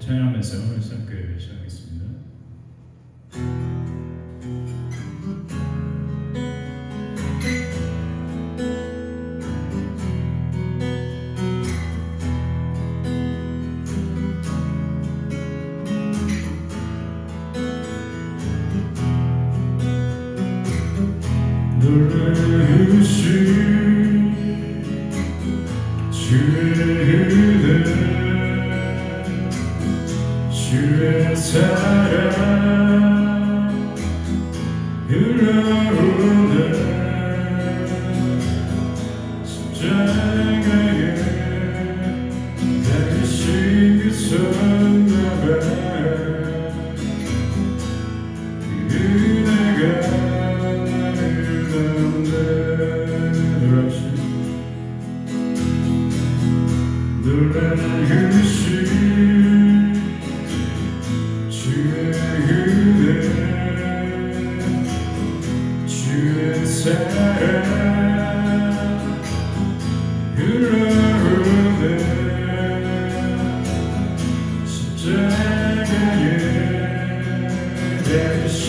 찬양하면서 우리 함께 시작하겠습니다. 놀라우신 주의 은혜 주의 사랑 흘러오네 십자가에 달리신 그 손잡아 그 은혜가 놀라우신 주의 은혜 주의 사랑 흘러오네 십자가에 달리신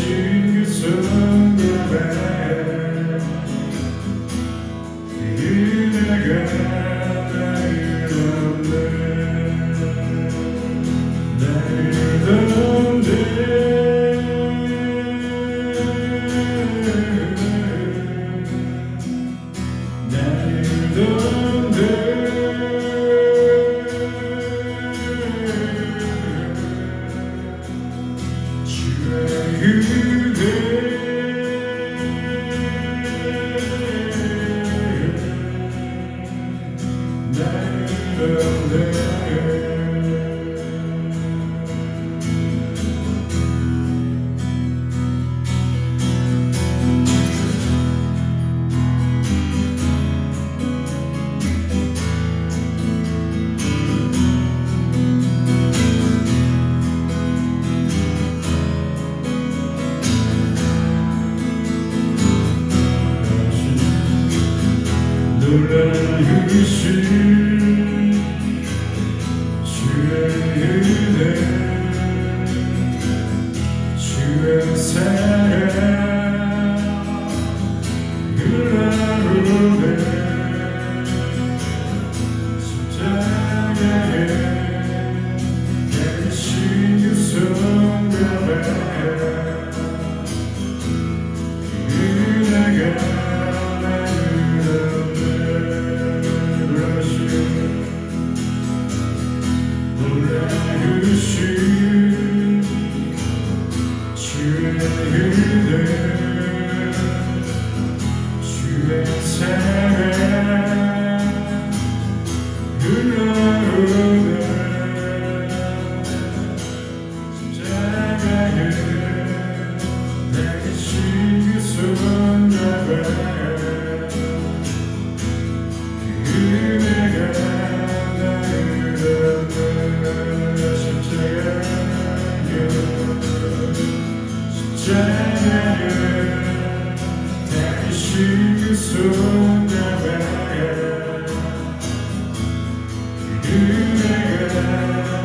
그 손잡아 그 은혜가 놀라우신 주의 은혜 주의 사랑 흘러오네 십자가에 달리신 그 손잡아 은혜가 주의 은혜 주의 사랑 흘러오네 십자가에 달리신 그 손잡아 그 은혜가 달리신 그 손잡아 그 은혜가 나를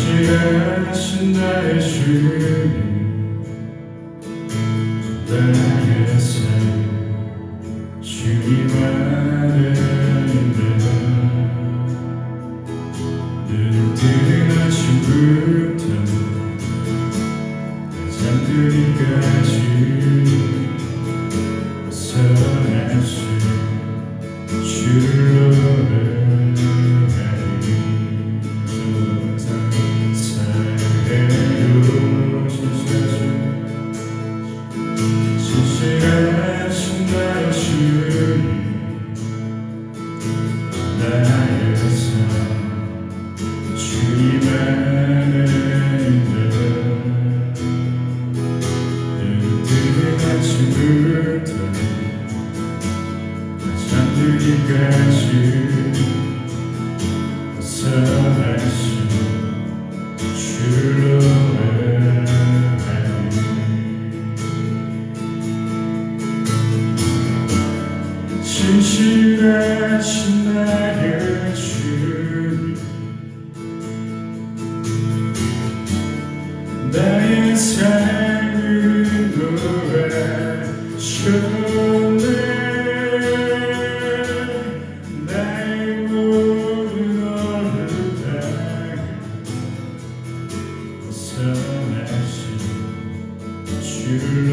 진실하신 나의 주님, 나의 삶 주님 안에인데 눈을 뜨는 아침부터 잠들기까지 벗어날 수 주를 진실하신 나의 주님, 나의 삶을 구하셨네. 나의 모든 어긋함 벗어나신 주로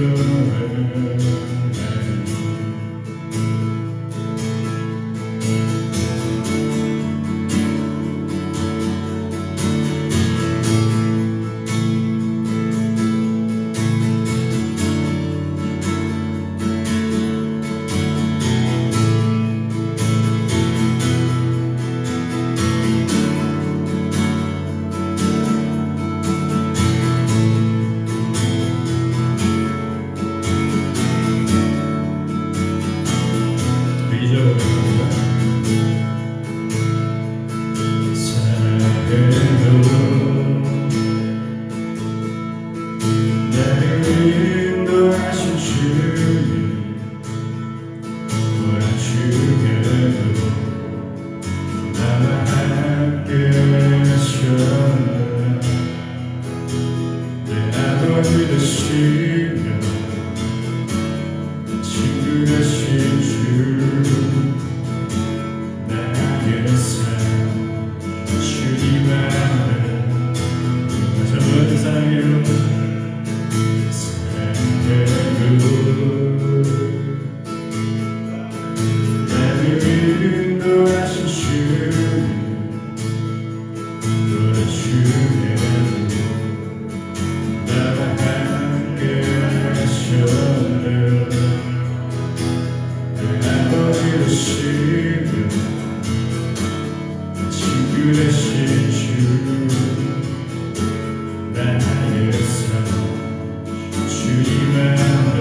친구 되신 주 나의 삶 주님만은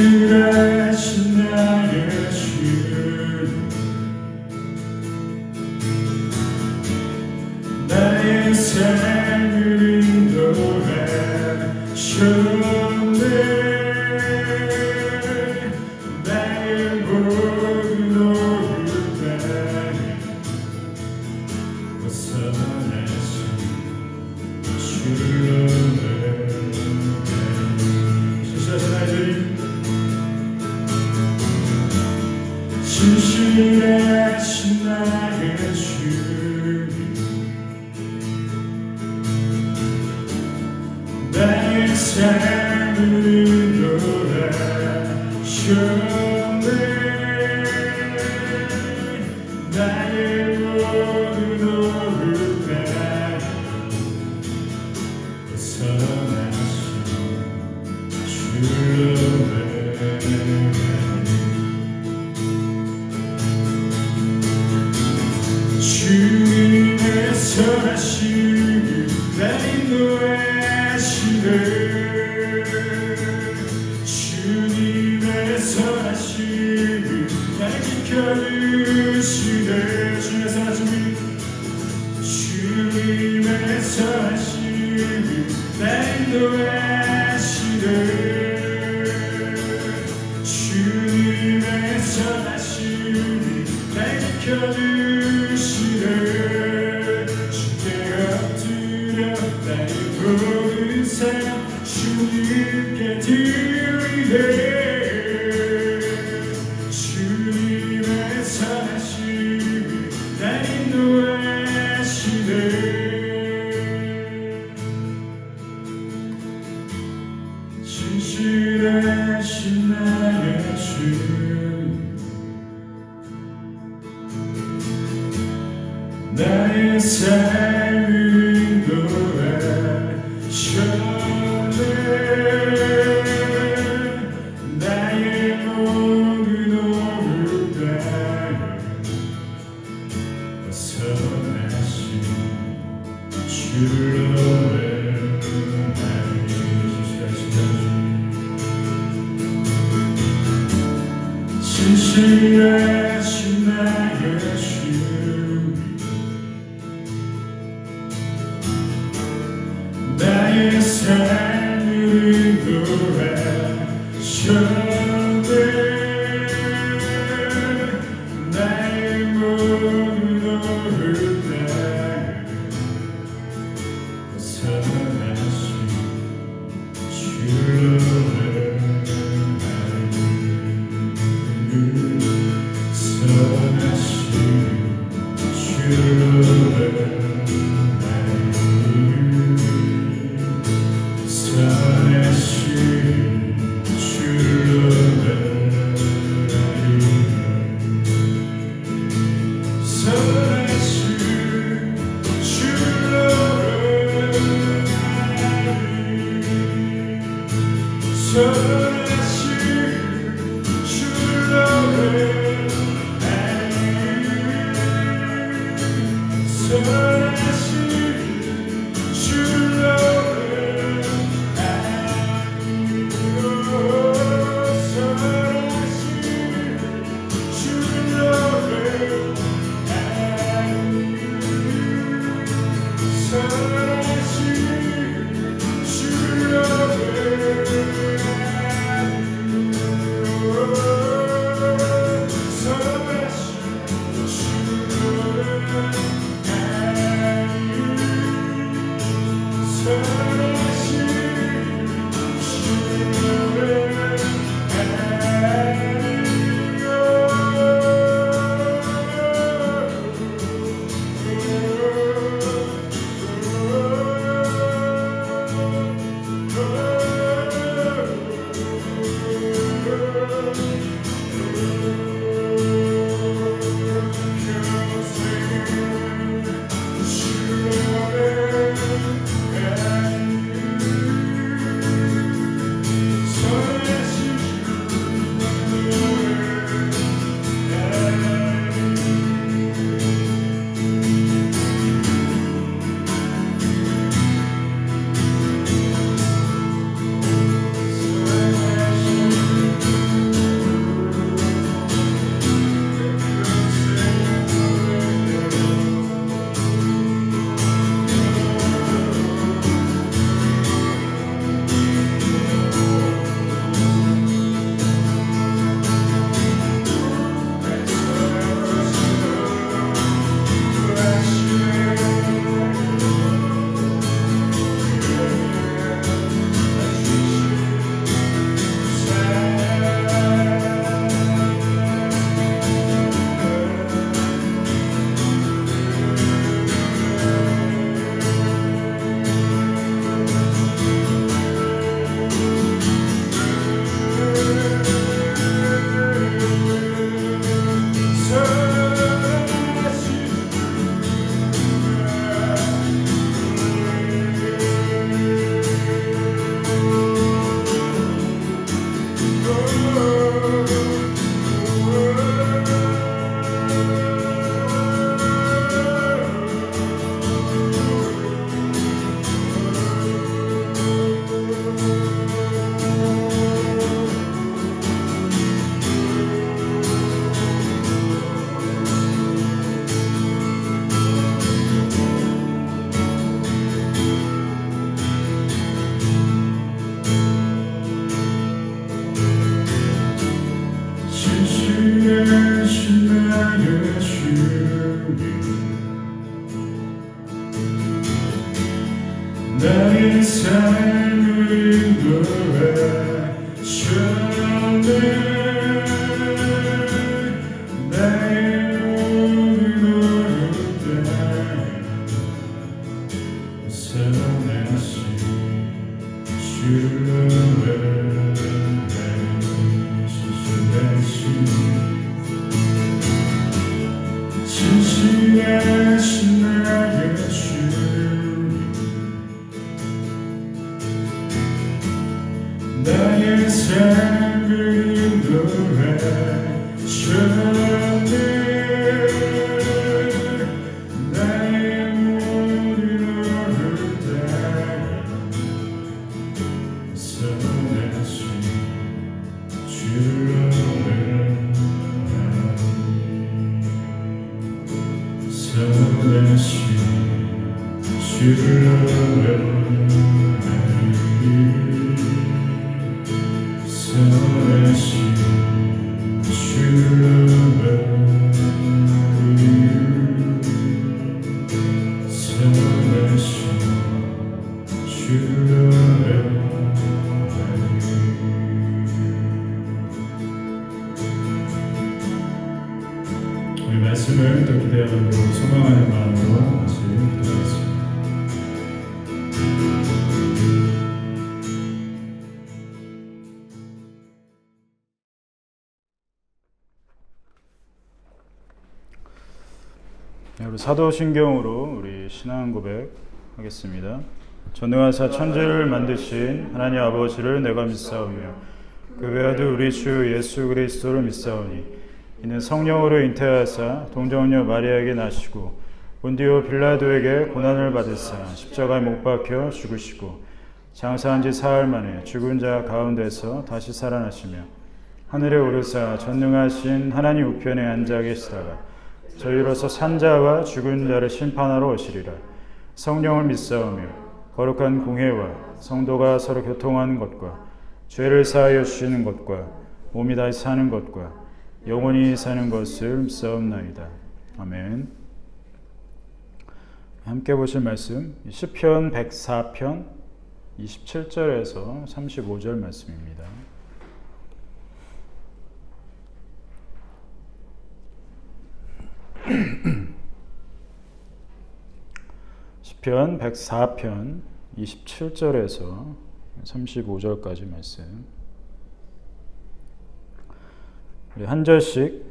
신실하신 나의 주님 나의 삶을 인도하셨네 나의 모든 오르다 벗어나신 주를 신실하신 나의 주님 나의 삶을 인도하셨네 나의 모든 오르다 벗어나신 주를 주님의 선하심을 날 인도하시네 주님의 선하심을 날 지켜주시네 주님의 선하심을 날 인도하시네 주님의 선하심을 날 지켜주시네 나의 모든 삶 주님께 드리네 주님의 선하심을 날 인도하시네 신실하신 나의 주님 나의 삶을 인도하셨네 나의 모든 오르다 벗어나신 주로 신실하신 나의 주님 나의 삶을 인도하셨네 나의 모든 오르다 벗어나신 주로 진실하신 나의 주 나의 삶을 인도해 주네 나의 모든 너를 따라 선하신 주를 선하신 주를 선하신 주를 선하신 주를 우리 말씀을 또 기대하고 소망하는 마음으로 말씀 기도하겠습니다. 우리 사도신경으로 우리 신앙 고백하겠습니다. 전능하사 천지를 만드신 하나님 아버지를 내가 믿사오며 그 외아들 우리 주 예수 그리스도를 믿사오니 이는 성령으로 잉태하사 동정녀 마리아에게 나시고 본디오 빌라도에게 고난을 받으사 십자가에 못 박혀 죽으시고 장사한 지 사흘 만에 죽은 자 가운데서 다시 살아나시며 하늘에 오르사 전능하신 하나님 우편에 앉아 계시다가 저희로서 산자와 죽은 자를 심판하러 오시리라. 성령을 믿사오며 거룩한 공회와 성도가 서로 교통하는 것과 죄를 사하여 주시는 것과 몸이 다시 사는 것과 영원히 사는 것을 믿사옵나이다. 아멘. 함께 보실 말씀 시편 104편 27절에서 35절 말씀입니다. 시편 104편 27절에서 35절까지 말씀 우리 한 절씩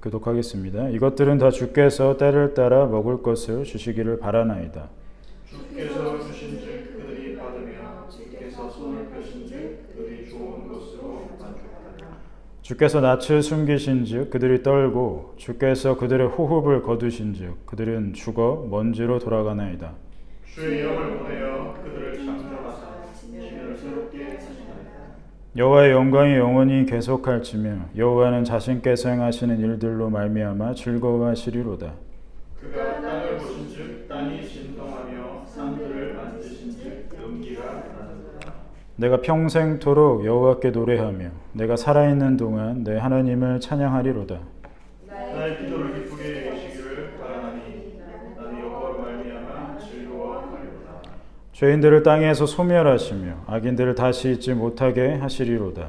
교독하겠습니다. 이것들은 다 주께서 때를 따라 먹을 것을 주시기를 바라나이다. 주께서 주신즉 그들이 받으며 주께서 손을 펴신즉 그들이 좋은 것으로 만족하리라. 주께서 낯을 숨기신즉 그들이 떨고 주께서 그들의 호흡을 거두신즉 그들은 죽어 먼지로 돌아가나이다. 주의 영을 보내어 그들을 창조하사 지면을 새롭게 하시나이다. 여호와의 영광이 영원히 계속할지며 여호와는 자신께서 행하시는 일들로 말미암아 즐거워하시리로다. 그가 땅을 보신즉 땅이 진동하며 산들을 만드신즉 연기가 나는도다. 내가 평생토록 여호와께 노래하며 내가 살아있는 동안 내 하나님을 찬양하리로다. 나의 기도를 기쁘게 여기시기를 바라나니 나는 여호와로 말미암아 즐거워하리로다. 죄인들을 땅에서 소멸하시며 악인들을 다시 잊지 못하게 하시리로다.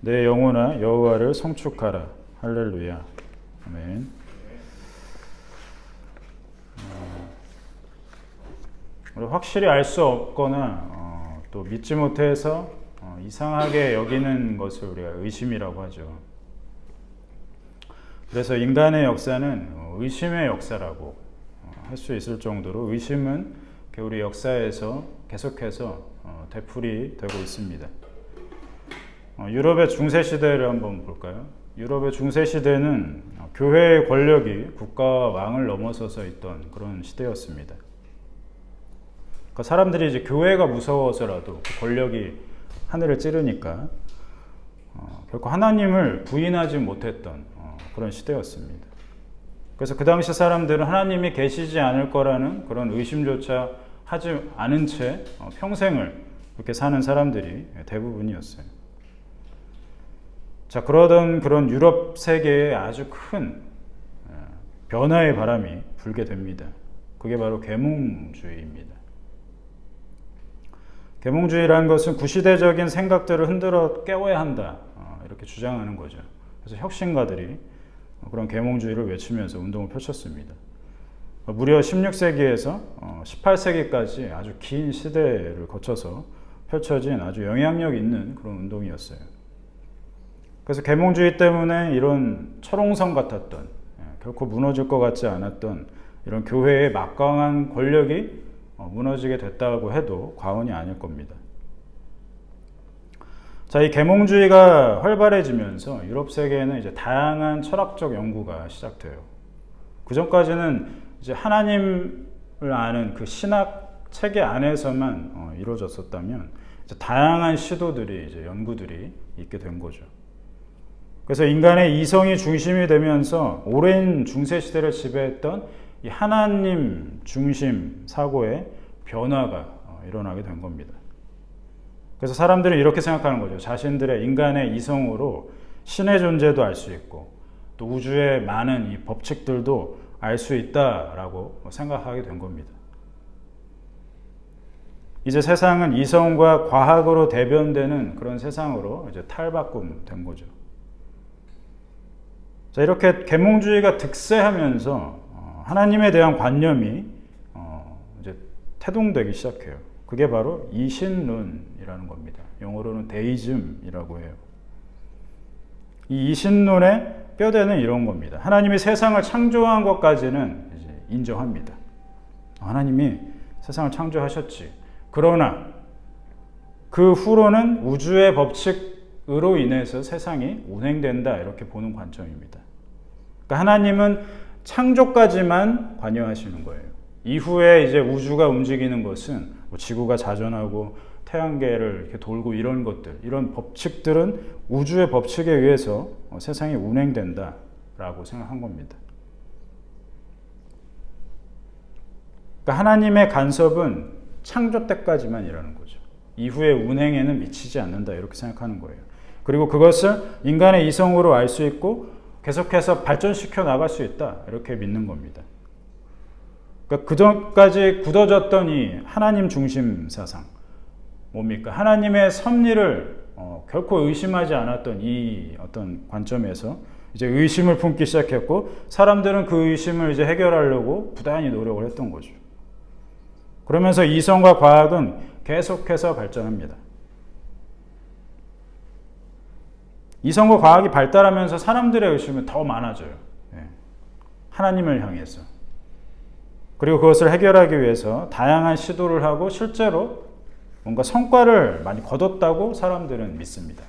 내 영혼아 여호와를 송축하라. 할렐루야. 아멘. 우리 확실히 알 수 없거나 또 믿지 못해서 이상하게 여기는 것을 우리가 의심이라고 하죠. 그래서 인간의 역사는 의심의 역사라고 할 수 있을 정도로 의심은 우리 역사에서 계속해서 되풀이 되고 있습니다. 유럽의 중세시대를 한번 볼까요? 유럽의 중세시대는 교회의 권력이 국가와 왕을 넘어서서 있던 그런 시대였습니다. 그러니까 사람들이 이제 교회가 무서워서라도 그 권력이 하늘을 찌르니까 결코 하나님을 부인하지 못했던 그런 시대였습니다. 그래서 그 당시 사람들은 하나님이 계시지 않을 거라는 그런 의심조차 하지 않은 채 평생을 그렇게 사는 사람들이 대부분이었어요. 자, 그러던 그런 유럽 세계에 아주 큰 변화의 바람이 불게 됩니다. 그게 바로 계몽주의입니다. 계몽주의라는 것은 구시대적인 생각들을 흔들어 깨워야 한다, 이렇게 주장하는 거죠. 그래서 혁신가들이 그런 계몽주의를 외치면서 운동을 펼쳤습니다. 무려 16세기에서 18세기까지 아주 긴 시대를 거쳐서 펼쳐진 아주 영향력 있는 그런 운동이었어요. 그래서 계몽주의 때문에 이런 철옹성 같았던, 결코 무너질 것 같지 않았던 이런 교회의 막강한 권력이 무너지게 됐다고 해도 과언이 아닐 겁니다. 자, 이 계몽주의가 활발해지면서 유럽 세계에는 이제 다양한 철학적 연구가 시작돼요. 그 전까지는 이제 하나님을 아는 그 신학 체계 안에서만 이루어졌었다면 이제 다양한 시도들이 이제 연구들이 있게 된 거죠. 그래서 인간의 이성이 중심이 되면서 오랜 중세 시대를 지배했던 이 하나님 중심 사고의 변화가 일어나게 된 겁니다. 그래서 사람들은 이렇게 생각하는 거죠. 자신들의 인간의 이성으로 신의 존재도 알 수 있고 또 우주의 많은 이 법칙들도 알 수 있다라고 생각하게 된 겁니다. 이제 세상은 이성과 과학으로 대변되는 그런 세상으로 이제 탈바꿈된 거죠. 자, 이렇게 계몽주의가 득세하면서 하나님에 대한 관념이 이제 태동되기 시작해요. 그게 바로 이신론이라는 겁니다. 영어로는 데이즘이라고 해요. 이 이신론의 뼈대는 이런 겁니다. 하나님이 세상을 창조한 것까지는 이제 인정합니다. 하나님이 세상을 창조하셨지. 그러나 그 후로는 우주의 법칙으로 인해서 세상이 운행된다, 이렇게 보는 관점입니다. 그러니까 하나님은 창조까지만 관여하시는 거예요. 이후에 이제 우주가 움직이는 것은 뭐 지구가 자전하고 태양계를 이렇게 돌고 이런 것들, 이런 법칙들은 우주의 법칙에 의해서 세상이 운행된다라고 생각한 겁니다. 그러니까 하나님의 간섭은 창조 때까지만 이라는 거죠. 이후의 운행에는 미치지 않는다, 이렇게 생각하는 거예요. 그리고 그것을 인간의 이성으로 알 수 있고 계속해서 발전시켜 나갈 수 있다, 이렇게 믿는 겁니다. 그러니까 그전까지 굳어졌던 이 하나님 중심 사상, 뭡니까? 하나님의 섭리를 결코 의심하지 않았던 이 어떤 관점에서 이제 의심을 품기 시작했고, 사람들은 그 의심을 이제 해결하려고 부단히 노력을 했던 거죠. 그러면서 이성과 과학은 계속해서 발전합니다. 이성과 과학이 발달하면서 사람들의 의심은 더 많아져요. 하나님을 향해서. 그리고 그것을 해결하기 위해서 다양한 시도를 하고 실제로 뭔가 성과를 많이 거뒀다고 사람들은 믿습니다.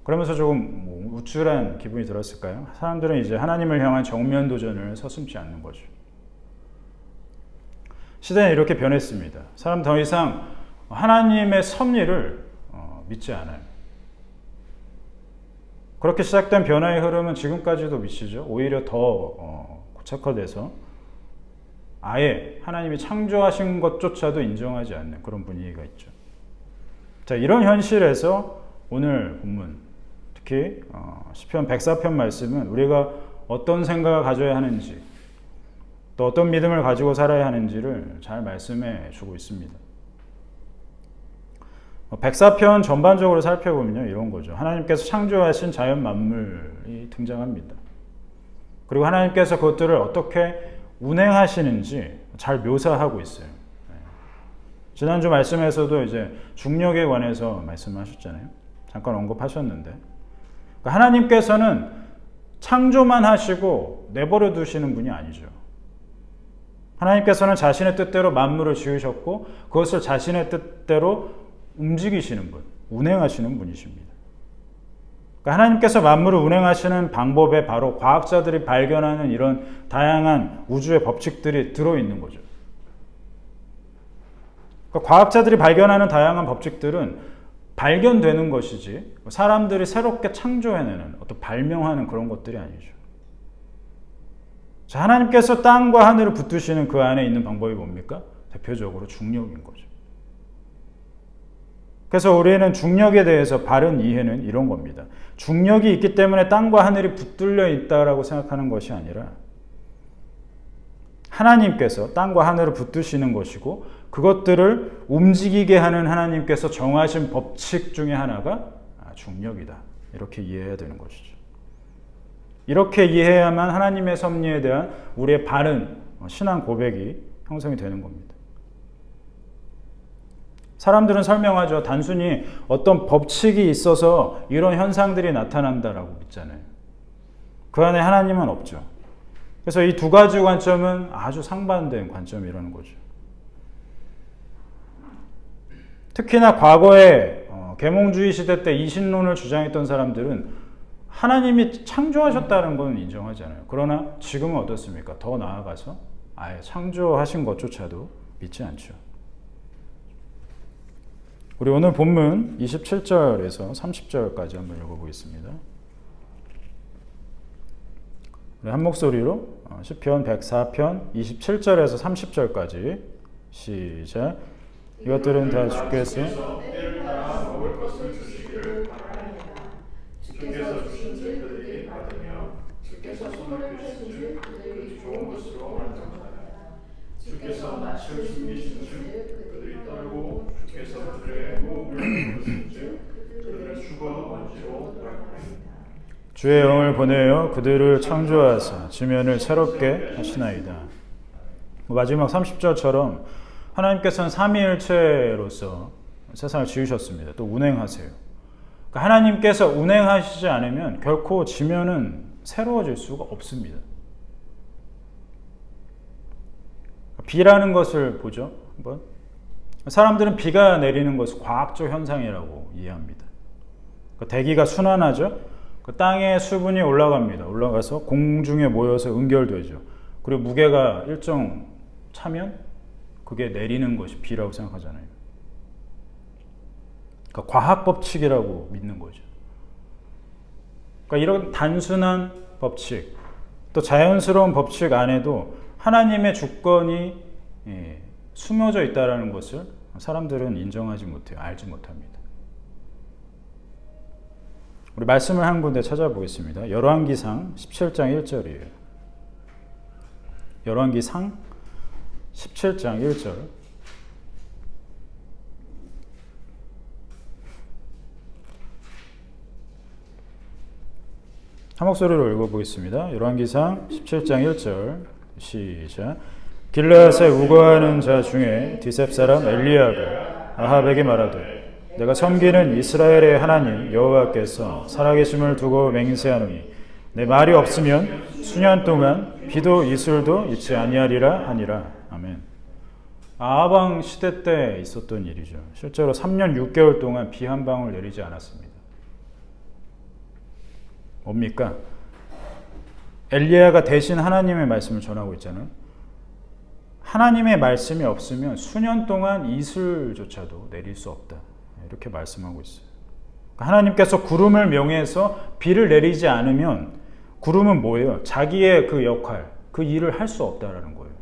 그러면서 조금 우쭐한 기분이 들었을까요? 사람들은 이제 하나님을 향한 정면 도전을 서슴지 않는 거죠. 시대는 이렇게 변했습니다. 사람 더 이상 하나님의 섭리를 믿지 않아요. 그렇게 시작된 변화의 흐름은 지금까지도 미치죠. 오히려 더 고착화돼서 아예 하나님이 창조하신 것조차도 인정하지 않는 그런 분위기가 있죠. 자, 이런 현실에서 오늘 본문, 특히 시편 104편 말씀은 우리가 어떤 생각을 가져야 하는지, 또 어떤 믿음을 가지고 살아야 하는지를 잘 말씀해 주고 있습니다. 104편 전반적으로 살펴보면요, 이런 거죠. 하나님께서 창조하신 자연 만물이 등장합니다. 그리고 하나님께서 그것들을 어떻게 운행하시는지 잘 묘사하고 있어요. 지난주 말씀에서도 이제 중력에 관해서 말씀하셨잖아요. 잠깐 언급하셨는데, 그러니까 하나님께서는 창조만 하시고 내버려 두시는 분이 아니죠. 하나님께서는 자신의 뜻대로 만물을 지으셨고 그것을 자신의 뜻대로 움직이시는 분, 운행하시는 분이십니다. 그러니까 하나님께서 만물을 운행하시는 방법에 바로 과학자들이 발견하는 이런 다양한 우주의 법칙들이 들어있는 거죠. 그러니까 과학자들이 발견하는 다양한 법칙들은 발견되는 것이지 사람들이 새롭게 창조해내는, 어떤 발명하는 그런 것들이 아니죠. 자, 하나님께서 땅과 하늘을 붙드시는 그 안에 있는 방법이 뭡니까? 대표적으로 중력인 거죠. 그래서 우리는 중력에 대해서 바른 이해는 이런 겁니다. 중력이 있기 때문에 땅과 하늘이 붙들려 있다라고 생각하는 것이 아니라 하나님께서 땅과 하늘을 붙드시는 것이고 그것들을 움직이게 하는 하나님께서 정하신 법칙 중에 하나가 중력이다. 이렇게 이해해야 되는 것이죠. 이렇게 이해해야만 하나님의 섭리에 대한 우리의 바른 신앙 고백이 형성이 되는 겁니다. 사람들은 설명하죠. 단순히 어떤 법칙이 있어서 이런 현상들이 나타난다라고 믿잖아요. 그 안에 하나님은 없죠. 그래서 이 두 가지 관점은 아주 상반된 관점이라는 거죠. 특히나 과거에 계몽주의 시대 때 이신론을 주장했던 사람들은 하나님이 창조하셨다는 건 인정하잖아요. 그러나 지금은 어떻습니까? 더 나아가서 아예 창조하신 것조차도 믿지 않죠. 우리 오늘 본문 27절에서 30절까지 한번 읽어보겠습니다. 우리 한 목소리로 시편 104편 27절에서 30절까지 시작. 이것들은 다 주께서 때를 따라 먹을 것을 주시기를 바라나이다. 주께서 주신즉 그들이 받으며 주께서 손을 펴신즉 그들이 좋은 것으로 만족하나이다. 주께서 낯을 숨기신즉 그들이 떨고 주께서 그들의 호흡을 끊으신즉 그들은 죽어 먼지로 돌아가나이다. 주의 영을 보내어 그들을 창조하사 지면을 새롭게 하시나이다. 마지막 30절처럼 하나님께서는 삼위일체로서 세상을 지으셨습니다. 또 운행하세요. 그러니까 하나님께서 운행하시지 않으면 결코 지면은 새로워질 수가 없습니다. 비라는 것을 보죠. 한번. 사람들은 비가 내리는 것을 과학적 현상이라고 이해합니다. 그러니까 대기가 순환하죠. 그 땅에 수분이 올라갑니다. 올라가서 공중에 모여서 응결되죠. 그리고 무게가 일정 차면 그게 내리는 것이 비라고 생각하잖아요. 그러니까 과학 법칙이라고 믿는 거죠. 그러니까 이런 단순한 법칙, 또 자연스러운 법칙 안에도 하나님의 주권이 숨어져 있다는 것을 사람들은 인정하지 못해요. 알지 못합니다. 우리 말씀을 한 군데 찾아보겠습니다. 열왕기상 17장 1절이에요. 열왕기상 17장 1절. 한 목소리로 읽어보겠습니다. 열왕기상 17장 1절 시작. 길르앗에 우거하는 자 중에 디셉 사람 엘리야가 아합에게 말하되 내가 섬기는 이스라엘의 하나님 여호와께서 살아계심을 두고 맹세하노니 내 말이 없으면 수년 동안 비도 이슬도 있지 아니하리라 하니라. 아멘. 아합 왕 시대 때 있었던 일이죠. 실제로 3년 6개월 동안 비 한 방울 내리지 않았습니다. 뭡니까? 엘리야가 대신 하나님의 말씀을 전하고 있잖아요. 하나님의 말씀이 없으면 수년 동안 이슬조차도 내릴 수 없다. 이렇게 말씀하고 있어요. 하나님께서 구름을 명해서 비를 내리지 않으면 구름은 뭐예요? 자기의 그 역할, 그 일을 할 수 없다라는 거예요.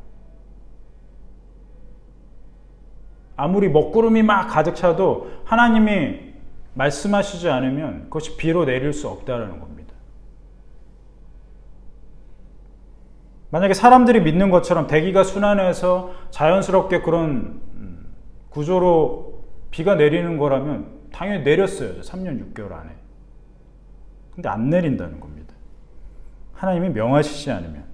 아무리 먹구름이 막 가득 차도 하나님이 말씀하시지 않으면 그것이 비로 내릴 수 없다라는 겁니다. 만약에 사람들이 믿는 것처럼 대기가 순환해서 자연스럽게 그런 구조로 비가 내리는 거라면 당연히 내렸어요. 3년 6개월 안에. 근데 안 내린다는 겁니다. 하나님이 명하시지 않으면.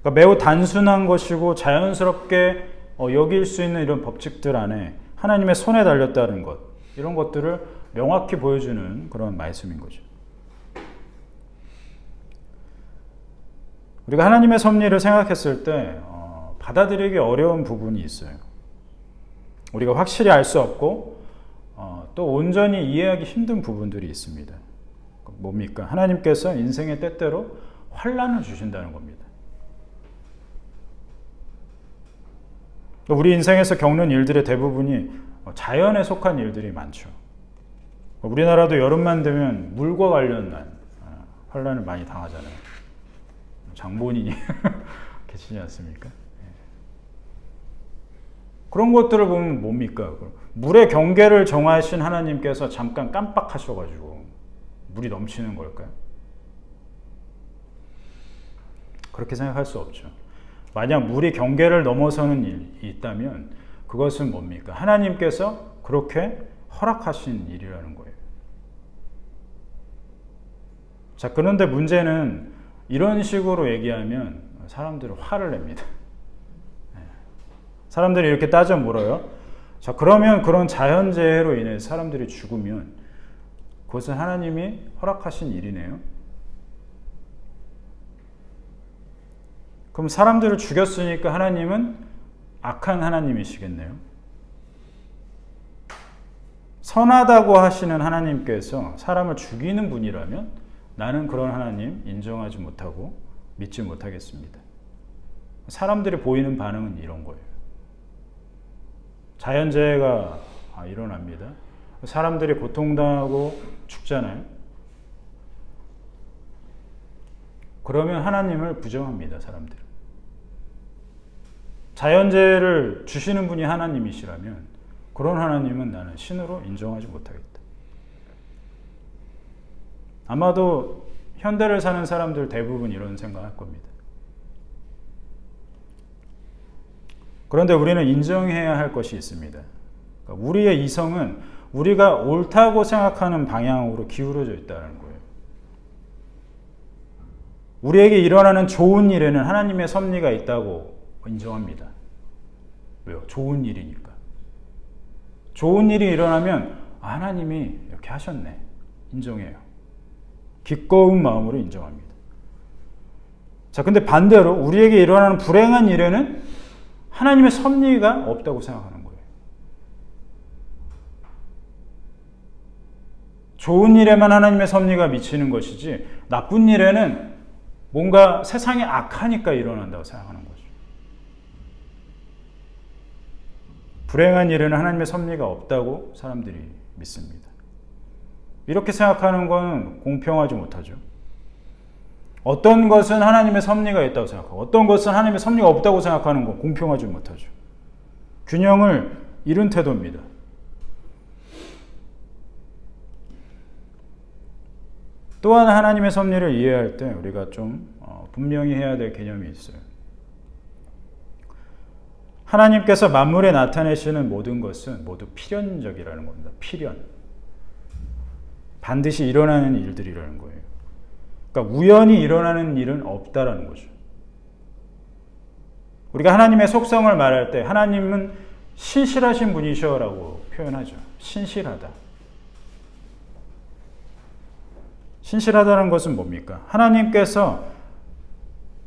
그러니까 매우 단순한 것이고 자연스럽게 여길 수 있는 이런 법칙들 안에 하나님의 손에 달렸다는 것, 이런 것들을 명확히 보여주는 그런 말씀인 거죠. 우리가 하나님의 섭리를 생각했을 때 받아들이기 어려운 부분이 있어요. 우리가 확실히 알 수 없고 또 온전히 이해하기 힘든 부분들이 있습니다. 뭡니까? 하나님께서 인생의 때때로 환난을 주신다는 겁니다. 우리 인생에서 겪는 일들의 대부분이 자연에 속한 일들이 많죠. 우리나라도 여름만 되면 물과 관련한 환난을 많이 당하잖아요. 장본인이 계시지 않습니까? 그런 것들을 보면 뭡니까? 물의 경계를 정하신 하나님께서 잠깐 깜빡하셔가지고 물이 넘치는 걸까요? 그렇게 생각할 수 없죠. 만약 물이 경계를 넘어서는 일이 있다면 그것은 뭡니까? 하나님께서 그렇게 허락하신 일이라는 거예요. 자, 그런데 문제는 이런 식으로 얘기하면 사람들은 화를 냅니다. 사람들이 이렇게 따져 물어요. 자, 그러면 그런 자연재해로 인해 사람들이 죽으면 그것은 하나님이 허락하신 일이네요. 그럼 사람들을 죽였으니까 하나님은 악한 하나님이시겠네요. 선하다고 하시는 하나님께서 사람을 죽이는 분이라면 나는 그런 하나님 인정하지 못하고 믿지 못하겠습니다. 사람들이 보이는 반응은 이런 거예요. 자연재해가 일어납니다. 사람들이 고통당하고 죽잖아요. 그러면 하나님을 부정합니다, 사람들은. 자연재해를 주시는 분이 하나님이시라면 그런 하나님은 나는 신으로 인정하지 못하겠다. 아마도 현대를 사는 사람들 대부분 이런 생각할 겁니다. 그런데 우리는 인정해야 할 것이 있습니다. 그러니까 우리의 이성은 우리가 옳다고 생각하는 방향으로 기울어져 있다는 거예요. 우리에게 일어나는 좋은 일에는 하나님의 섭리가 있다고 인정합니다. 왜요? 좋은 일이니까. 좋은 일이 일어나면 하나님이 이렇게 하셨네. 인정해요. 기꺼운 마음으로 인정합니다. 자, 근데 반대로 우리에게 일어나는 불행한 일에는 하나님의 섭리가 없다고 생각하는 거예요. 좋은 일에만 하나님의 섭리가 미치는 것이지 나쁜 일에는 뭔가 세상이 악하니까 일어난다고 생각하는 거죠. 불행한 일에는 하나님의 섭리가 없다고 사람들이 믿습니다. 이렇게 생각하는 건 공평하지 못하죠. 어떤 것은 하나님의 섭리가 있다고 생각하고 어떤 것은 하나님의 섭리가 없다고 생각하는 건 공평하지 못하죠. 균형을 잃은 태도입니다. 또한 하나님의 섭리를 이해할 때 우리가 좀 분명히 해야 될 개념이 있어요. 하나님께서 만물에 나타내시는 모든 것은 모두 필연적이라는 겁니다. 필연. 반드시 일어나는 일들이라는 거예요. 그러니까 우연히 일어나는 일은 없다라는 거죠. 우리가 하나님의 속성을 말할 때 하나님은 신실하신 분이셔라고 표현하죠. 신실하다. 신실하다는 것은 뭡니까? 하나님께서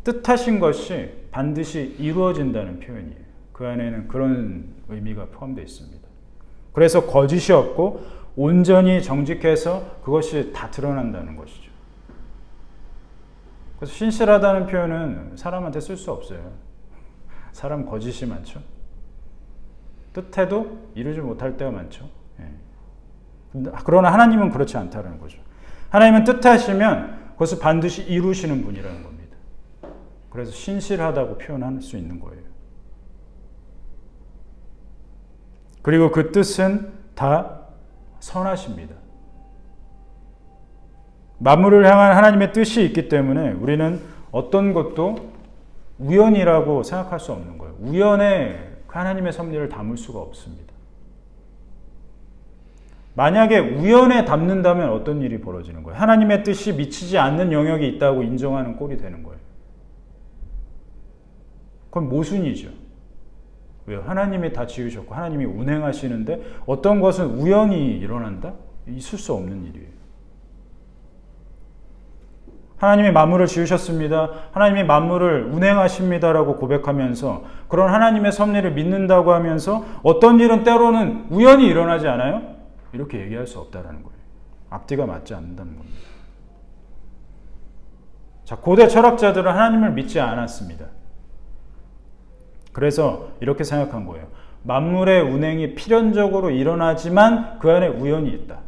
뜻하신 것이 반드시 이루어진다는 표현이에요. 그 안에는 그런 의미가 포함되어 있습니다. 그래서 거짓이 없고 온전히 정직해서 그것이 다 드러난다는 것이죠. 그래서 신실하다는 표현은 사람한테 쓸 수 없어요. 사람 거짓이 많죠. 뜻해도 이루지 못할 때가 많죠. 그러나 하나님은 그렇지 않다는 거죠. 하나님은 뜻하시면 그것을 반드시 이루시는 분이라는 겁니다. 그래서 신실하다고 표현할 수 있는 거예요. 그리고 그 뜻은 다 선하십니다. 만물을 향한 하나님의 뜻이 있기 때문에 우리는 어떤 것도 우연이라고 생각할 수 없는 거예요. 우연에 하나님의 섭리를 담을 수가 없습니다. 만약에 우연에 담는다면 어떤 일이 벌어지는 거예요? 하나님의 뜻이 미치지 않는 영역이 있다고 인정하는 꼴이 되는 거예요. 그건 모순이죠. 왜요? 하나님이 다 지으셨고 하나님이 운행하시는데 어떤 것은 우연히 일어난다? 있을 수 없는 일이에요. 하나님이 만물을 지으셨습니다. 하나님이 만물을 운행하십니다라고 고백하면서 그런 하나님의 섭리를 믿는다고 하면서 어떤 일은 때로는 우연히 일어나지 않아요? 이렇게 얘기할 수 없다는 거예요. 앞뒤가 맞지 않는다는 겁니다. 자, 고대 철학자들은 하나님을 믿지 않았습니다. 그래서 이렇게 생각한 거예요. 만물의 운행이 필연적으로 일어나지만 그 안에 우연이 있다.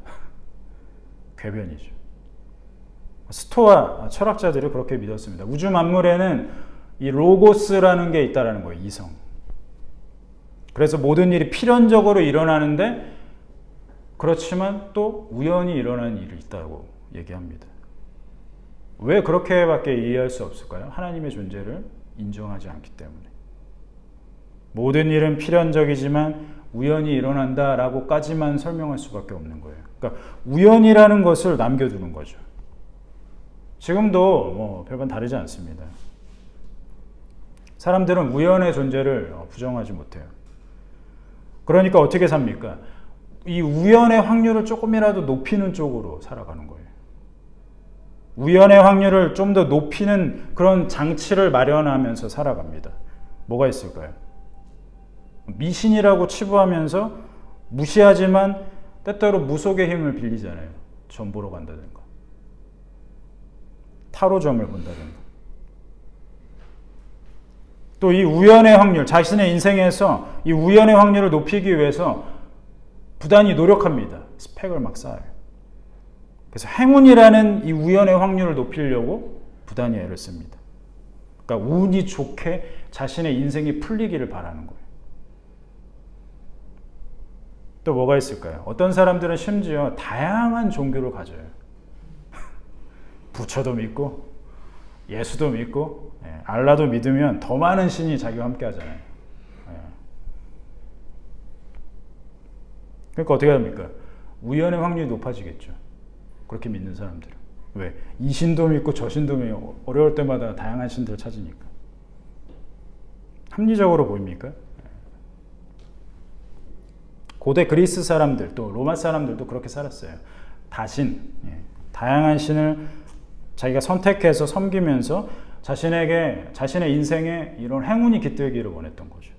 궤변이죠. 스토아 철학자들이 그렇게 믿었습니다. 우주 만물에는 이 로고스라는 게 있다라는 거예요. 이성. 그래서 모든 일이 필연적으로 일어나는데 그렇지만 또 우연히 일어나는 일이 있다고 얘기합니다. 왜 그렇게밖에 이해할 수 없을까요? 하나님의 존재를 인정하지 않기 때문에. 모든 일은 필연적이지만 우연히 일어난다라고까지만 설명할 수밖에 없는 거예요. 그러니까 우연이라는 것을 남겨두는 거죠. 지금도 별반 다르지 않습니다. 사람들은 우연의 존재를 부정하지 못해요. 그러니까 어떻게 삽니까? 이 우연의 확률을 조금이라도 높이는 쪽으로 살아가는 거예요. 우연의 확률을 좀 더 높이는 그런 장치를 마련하면서 살아갑니다. 뭐가 있을까요? 미신이라고 치부하면서 무시하지만 때때로 무속의 힘을 빌리잖아요. 점 보러 간다든가 타로점을 본다든가. 또 이 우연의 확률, 자신의 인생에서 이 우연의 확률을 높이기 위해서 부단히 노력합니다. 스펙을 막 쌓아요. 그래서 행운이라는 이 우연의 확률을 높이려고 부단히 애를 씁니다. 그러니까 운이 좋게 자신의 인생이 풀리기를 바라는 거예요. 또 뭐가 있을까요? 어떤 사람들은 심지어 다양한 종교를 가져요. 부처도 믿고 예수도 믿고 알라도 믿으면 더 많은 신이 자기와 함께 하잖아요. 그러니까 어떻게 합니까? 우연의 확률이 높아지겠죠. 그렇게 믿는 사람들은. 왜? 이 신도 믿고 저 신도 믿고 어려울 때마다 다양한 신들을 찾으니까. 합리적으로 보입니까? 고대 그리스 사람들 또 로마 사람들도 그렇게 살았어요. 다신, 다양한 신을 자기가 선택해서 섬기면서 자신의 인생에 이런 행운이 깃들기를 원했던 거죠.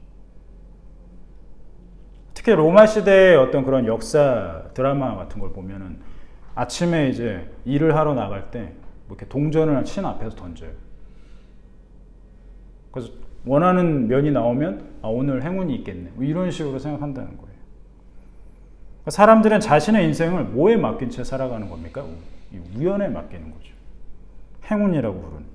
특히 로마 시대의 어떤 그런 역사 드라마 같은 걸 보면은 아침에 이제 일을 하러 나갈 때 뭐 이렇게 동전을 신 앞에서 던져요. 그래서 원하는 면이 나오면 오늘 행운이 있겠네. 뭐 이런 식으로 생각한다는 거예요. 사람들은 자신의 인생을 뭐에 맡긴 채 살아가는 겁니까? 이 우연에 맡기는 거죠. 행운이라고 부르는.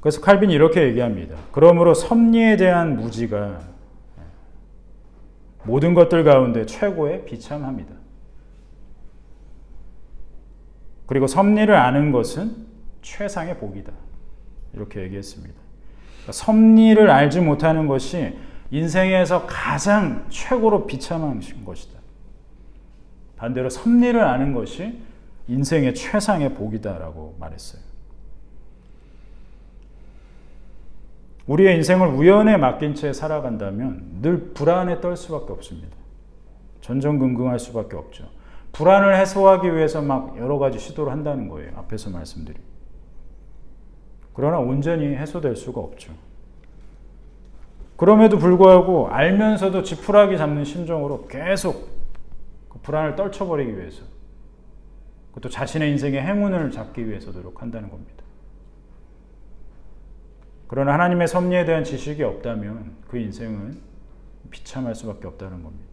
그래서 칼빈이 이렇게 얘기합니다. 그러므로 섭리에 대한 무지가 모든 것들 가운데 최고의 비참합니다. 그리고 섭리를 아는 것은 최상의 복이다. 이렇게 얘기했습니다. 그러니까 섭리를 알지 못하는 것이 인생에서 가장 최고로 비참한 것이다. 반대로 섭리를 아는 것이 인생의 최상의 복이다라고 말했어요. 우리의 인생을 우연에 맡긴 채 살아간다면 늘 불안에 떨 수밖에 없습니다. 전전긍긍할 수밖에 없죠. 불안을 해소하기 위해서 막 여러 가지 시도를 한다는 거예요. 앞에서 말씀드린. 그러나 온전히 해소될 수가 없죠. 그럼에도 불구하고 알면서도 지푸라기 잡는 심정으로 계속 그 불안을 떨쳐버리기 위해서, 그것도 자신의 인생의 행운을 잡기 위해서 노력한다는 겁니다. 그러나 하나님의 섭리에 대한 지식이 없다면 그 인생은 비참할 수밖에 없다는 겁니다.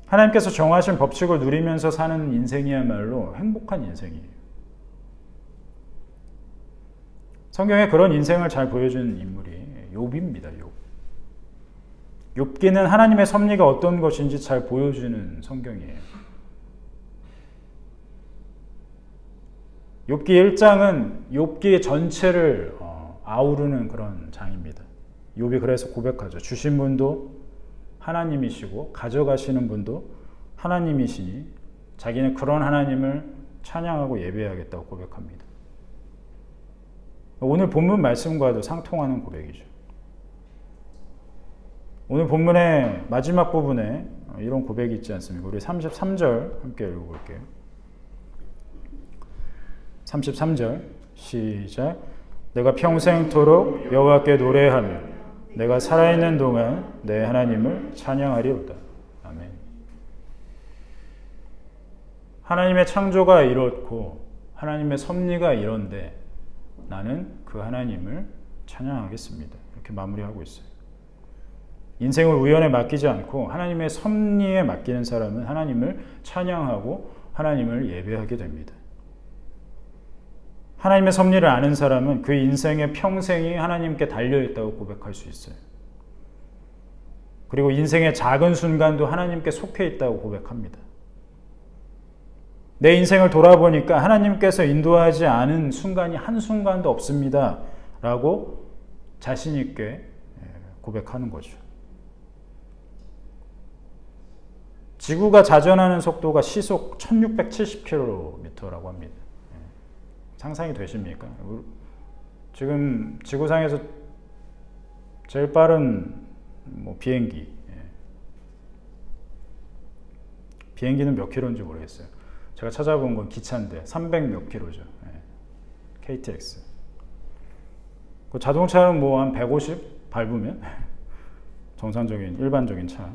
하나님께서 정하신 법칙을 누리면서 사는 인생이야말로 행복한 인생이에요. 성경에 그런 인생을 잘 보여주는 인물이 욥입니다. 욥기는 하나님의 섭리가 어떤 것인지 잘 보여주는 성경이에요. 욥기 1장은 욥기 전체를 아우르는 그런 장입니다. 욥이 그래서 고백하죠. 주신 분도 하나님이시고 가져가시는 분도 하나님이시니 자기는 그런 하나님을 찬양하고 예배하겠다고 고백합니다. 오늘 본문 말씀과도 상통하는 고백이죠. 오늘 본문의 마지막 부분에 이런 고백이 있지 않습니까? 우리 33절 함께 읽어볼게요. 33절 시작. 내가 평생토록 여호와께 노래하며 내가 살아있는 동안 내 하나님을 찬양하리로다. 아멘. 하나님의 창조가 이렇고 하나님의 섭리가 이런데 나는 그 하나님을 찬양하겠습니다. 이렇게 마무리하고 있어요. 인생을 우연에 맡기지 않고 하나님의 섭리에 맡기는 사람은 하나님을 찬양하고 하나님을 예배하게 됩니다. 하나님의 섭리를 아는 사람은 그 인생의 평생이 하나님께 달려있다고 고백할 수 있어요. 그리고 인생의 작은 순간도 하나님께 속해 있다고 고백합니다. 내 인생을 돌아보니까 하나님께서 인도하지 않은 순간이 한순간도 없습니다. 라고 자신 있게 고백하는 거죠. 지구가 자전하는 속도가 시속 1670km라고 합니다. 상상이 되십니까? 지금 지구상에서 제일 빠른 뭐 비행기. 비행기는 몇 킬로인지 모르겠어요. 제가 찾아본 건 기차인데 300 몇 킬로죠. KTX. 그 자동차는 뭐 한 150 밟으면 정상적인 일반적인 차.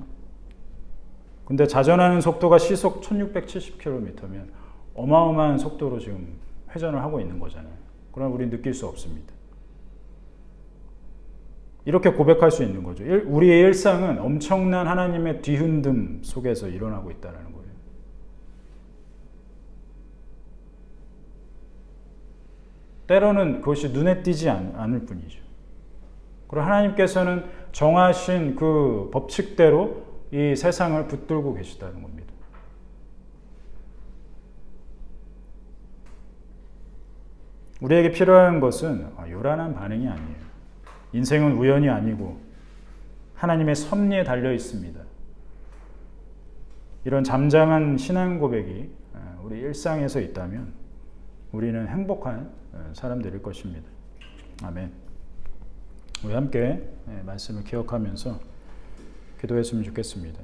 근데 자전하는 속도가 시속 1670km면 어마어마한 속도로 지금 회전을 하고 있는 거잖아요. 그러나 우리는 느낄 수 없습니다. 이렇게 고백할 수 있는 거죠. 우리의 일상은 엄청난 하나님의 뒤흔듦 속에서 일어나고 있다는 거예요. 때로는 그것이 눈에 띄지 않을 뿐이죠. 그리고 하나님께서는 정하신 그 법칙대로 이 세상을 붙들고 계시다는 겁니다. 우리에게 필요한 것은 요란한 반응이 아니에요. 인생은 우연이 아니고 하나님의 섭리에 달려 있습니다. 이런 잠잠한 신앙 고백이 우리 일상에서 있다면 우리는 행복한 사람들일 것입니다. 아멘. 우리 함께 말씀을 기억하면서 기도했으면 좋겠습니다.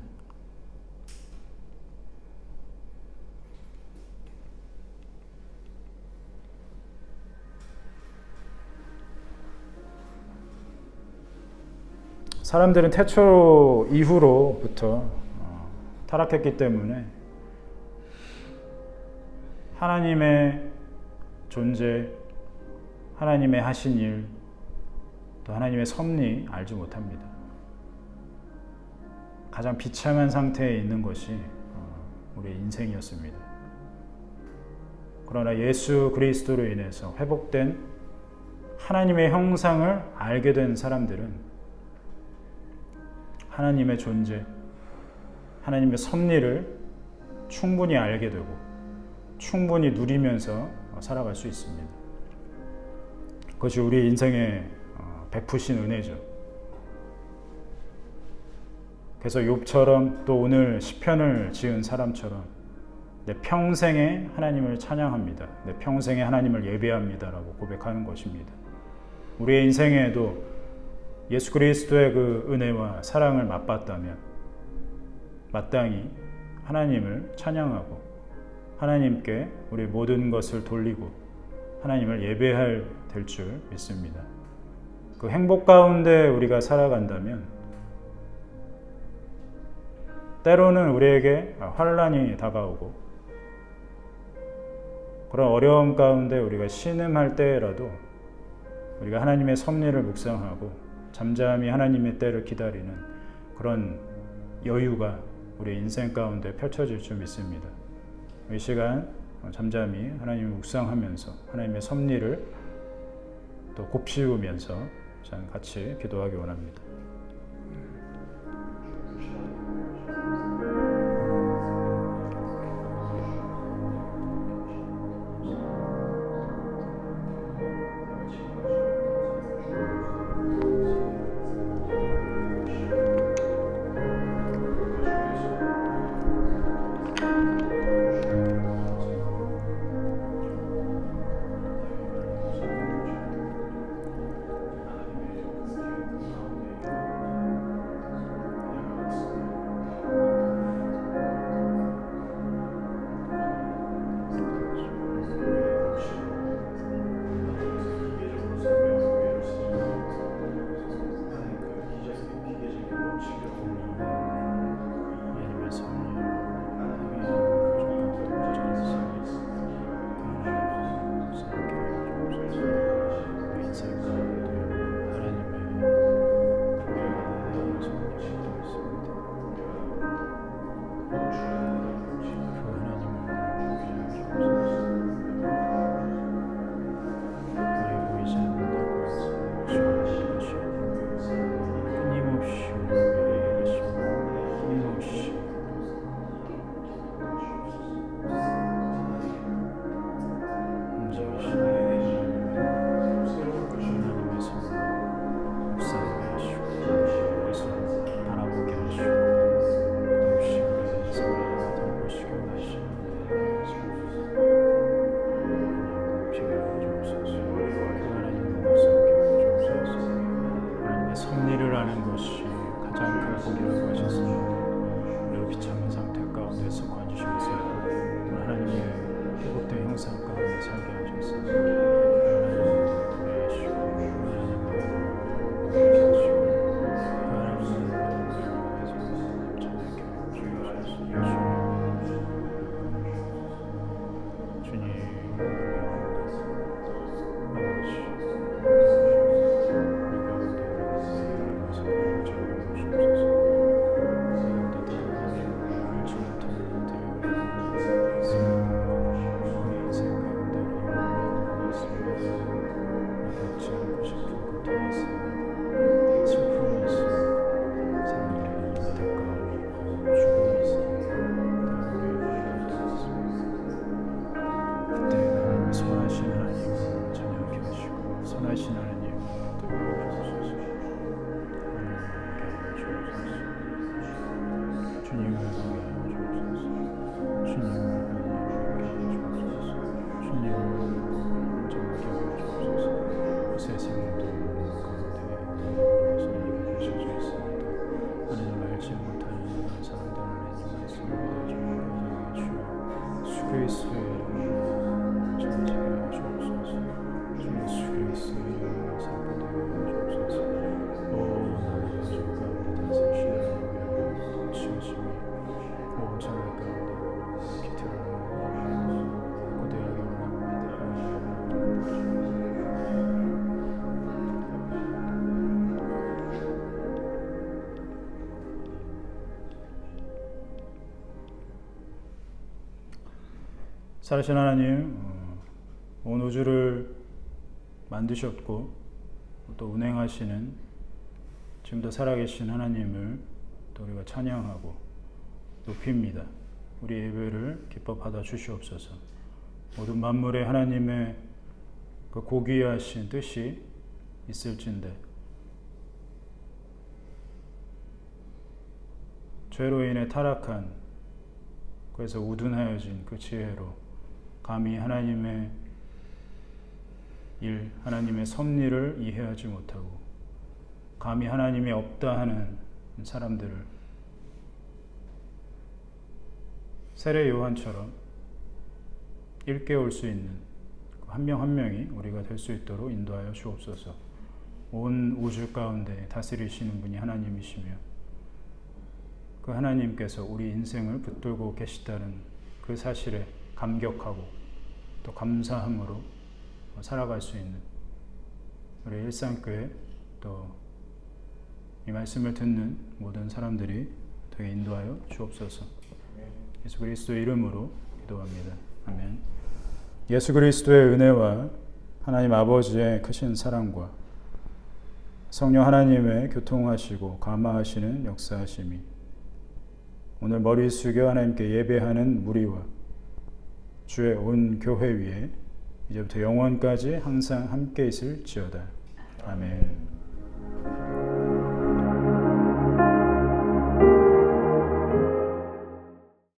사람들은 태초 이후로부터 타락했기 때문에 하나님의 존재, 하나님의 하신 일, 또 하나님의 섭리 알지 못합니다. 가장 비참한 상태에 있는 것이 우리의 인생이었습니다. 그러나 예수 그리스도로 인해서 회복된 하나님의 형상을 알게 된 사람들은 하나님의 존재, 하나님의 섭리를 충분히 알게 되고 충분히 누리면서 살아갈 수 있습니다. 그것이 우리 인생에 베푸신 은혜죠. 그래서 욥처럼 또 오늘 시편을 지은 사람처럼 내 평생에 하나님을 찬양합니다. 내 평생에 하나님을 예배합니다라고 고백하는 것입니다. 우리의 인생에도 예수 그리스도의 그 은혜와 사랑을 맛봤다면 마땅히 하나님을 찬양하고 하나님께 우리 모든 것을 돌리고 하나님을 예배할 될 줄 믿습니다. 그 행복 가운데 우리가 살아간다면 때로는 우리에게 환난이 다가오고 그런 어려움 가운데 우리가 신음할 때라도 우리가 하나님의 섭리를 묵상하고 잠잠히 하나님의 때를 기다리는 그런 여유가 우리 인생 가운데 펼쳐질 줄 믿습니다. 이 시간 잠잠히 하나님을 묵상하면서 하나님의 섭리를 또 곱씹으면서 같이 기도하기 원합니다. 섭리를 아는 것이 가장 큰 복이라고 하셨습니다. 우리를 비참한 상태 가운데서 건지셔서 하나님의 회복된 형상 가운데 살게 하셔서 살아계신 하나님, 온 우주를 만드셨고 또 운행하시는 지금도 살아계신 하나님을 또 우리가 찬양하고 높입니다. 우리 예배를 기뻐 받아 주시옵소서. 모든 만물에 하나님의 그 고귀하신 뜻이 있을진데 죄로 인해 타락한, 그래서 우둔하여진 그 지혜로 감히 하나님의 일, 하나님의 섭리를 이해하지 못하고 감히 하나님이 없다 하는 사람들을 세례 요한처럼 일깨울 수 있는 한 명 한 명이 우리가 될 수 있도록 인도하여 주옵소서. 온 우주 가운데 다스리시는 분이 하나님이시며 그 하나님께서 우리 인생을 붙들고 계시다는 그 사실에 감격하고 또 감사함으로 살아갈 수 있는 우리 일상교회 또 이 말씀을 듣는 모든 사람들이 되게 인도하여 주옵소서. 예수 그리스도의 이름으로 기도합니다. 아멘. 예수 그리스도의 은혜와 하나님 아버지의 크신 사랑과 성령 하나님의 교통하시고 감화하시는 역사하심이 오늘 머리 숙여 하나님께 예배하는 무리와 주의 온 교회 위에 이제부터 영원까지 항상 함께 있을지어다. 아멘.